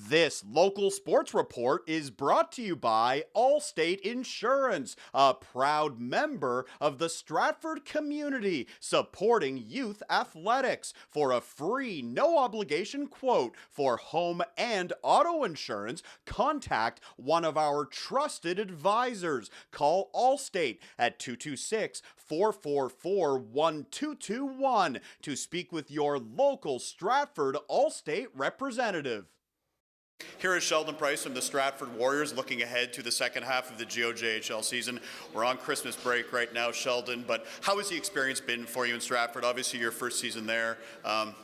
This local sports report is brought to you by Allstate Insurance, a proud member of the Stratford community, supporting youth athletics. For a free, no obligation quote for home and auto insurance, contact one of our trusted advisors. Call Allstate at 226-444-1221 to speak with your local Stratford Allstate representative. Here is Sheldon Pryce from the Stratford Warriors looking ahead to the second half of the GOJHL season. We're on Christmas break right now, Sheldon, but how has the experience been for you in Stratford? Obviously, your first season there.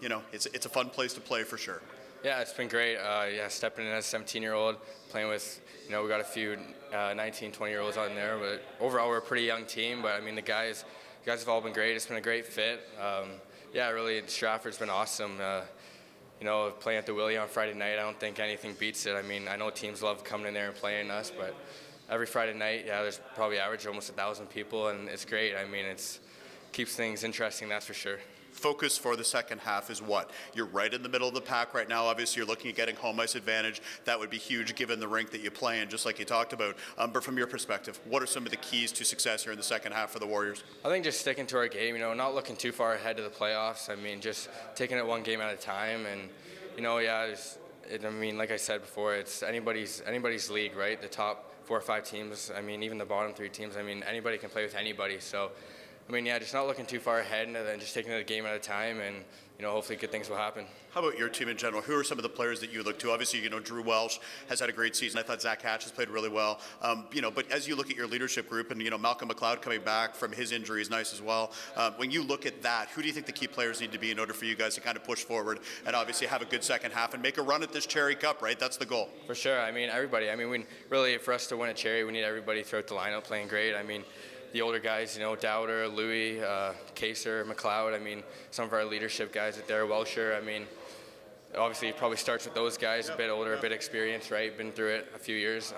It's a fun place to play for sure. Yeah, it's been great. Stepping in as a 17-year-old, playing with, we got a few 19, 20-year-olds on there, but overall we're a pretty young team. But I mean, the guys have all been great. It's been a great fit. Really, Stratford's been awesome. Playing at the Willie on Friday night, I don't think anything beats it. I mean, I know teams love coming in there and playing us, but every Friday night, there's probably average almost 1,000 people, and it's great. I mean, it keeps things interesting, that's for sure. Focus for the second half is what? You're right in the middle of the pack right now. Obviously, you're looking at getting home ice advantage. That would be huge given the rink that you play in, just like you talked about. But from your perspective, what are some of the keys to success here in the second half for the Warriors? I think just sticking to our game, not looking too far ahead to the playoffs. I mean, just taking it one game at a time. And, like I said before, it's anybody's league, right? The top 4 or 5 teams, even the bottom 3 teams, anybody can play with anybody. So, just not looking too far ahead and then just taking it a game at a time, and hopefully good things will happen. How about your team in general? Who are some of the players that you look to? Obviously, Drew Welsh has had a great season. I thought Zach Hatch has played really well. But as you look at your leadership group, and Malcolm McLeod coming back from his injury is nice as well. When you look at that, who do you think the key players need to be in order for you guys to kind of push forward and obviously have a good second half and make a run at this Cherry Cup? Right, that's the goal. For sure. Everybody. For us to win a Cherry, we need everybody throughout the lineup playing great. The older guys, Dowder, Louis, Kaser, McLeod, some of our leadership guys out there, Welsher, obviously it probably starts with those guys, a bit older, a bit experienced, right, been through it a few years.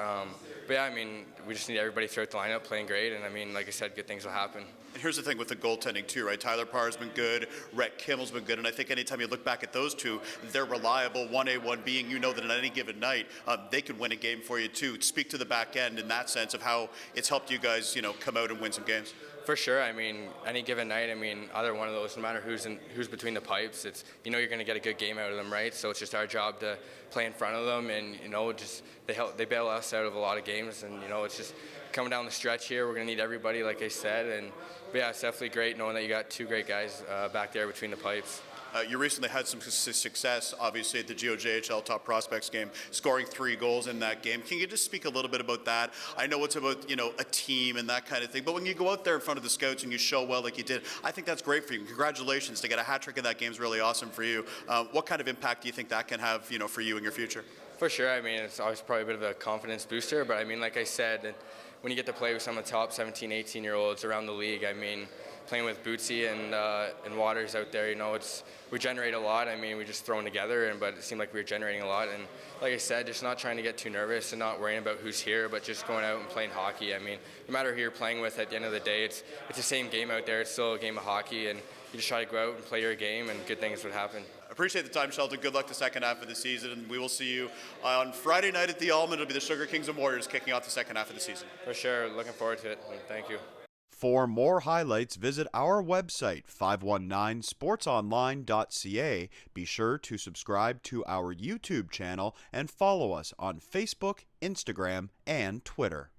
We just need everybody throughout the lineup playing great, and like I said, good things will happen. And here's the thing with the goaltending too, right? Tyler Parr's been good, Rhett Kimmel's been good, and I think anytime you look back at those two, they're reliable. 1A, 1B, and that on any given night, they can win a game for you too. Speak to the back end in that sense of how it's helped you guys, come out and win some games. For sure. Any given night, either one of those, no matter who's between the pipes, it's you're going to get a good game out of them, right? So it's just our job to play in front of them, and they bail us out of a lot of games, and it's just coming down the stretch here. We're going to need everybody, like I said, it's definitely great knowing that you got 2 great guys back there between the pipes. You recently had some success, obviously, at the GOJHL Top Prospects game, scoring 3 goals in that game. Can you just speak a little bit about that? I know it's about, a team and that kind of thing, but when you go out there in front of the scouts and you show well like you did, I think that's great for you. Congratulations. To get a hat trick in that game is really awesome for you. What kind of impact do you think that can have, for you in your future? For sure. It's always probably a bit of a confidence booster, but like I said, when you get to play with some of the top 17, 18-year-olds around the league, playing with Bootsy and Waters out there, we generate a lot. We just throw them together, but it seemed like we were generating a lot. And like I said, just not trying to get too nervous and not worrying about who's here, but just going out and playing hockey. No matter who you're playing with, at the end of the day, it's the same game out there. It's still a game of hockey, and you just try to go out and play your game, and good things would happen. Appreciate the time, Sheldon. Good luck the second half of the season, and we will see you on Friday night at the Almond. It'll be the Sugar Kings and Warriors kicking off the second half of the season. For sure. Looking forward to it, and thank you. For more highlights, visit our website, 519sportsonline.ca. Be sure to subscribe to our YouTube channel and follow us on Facebook, Instagram, and Twitter.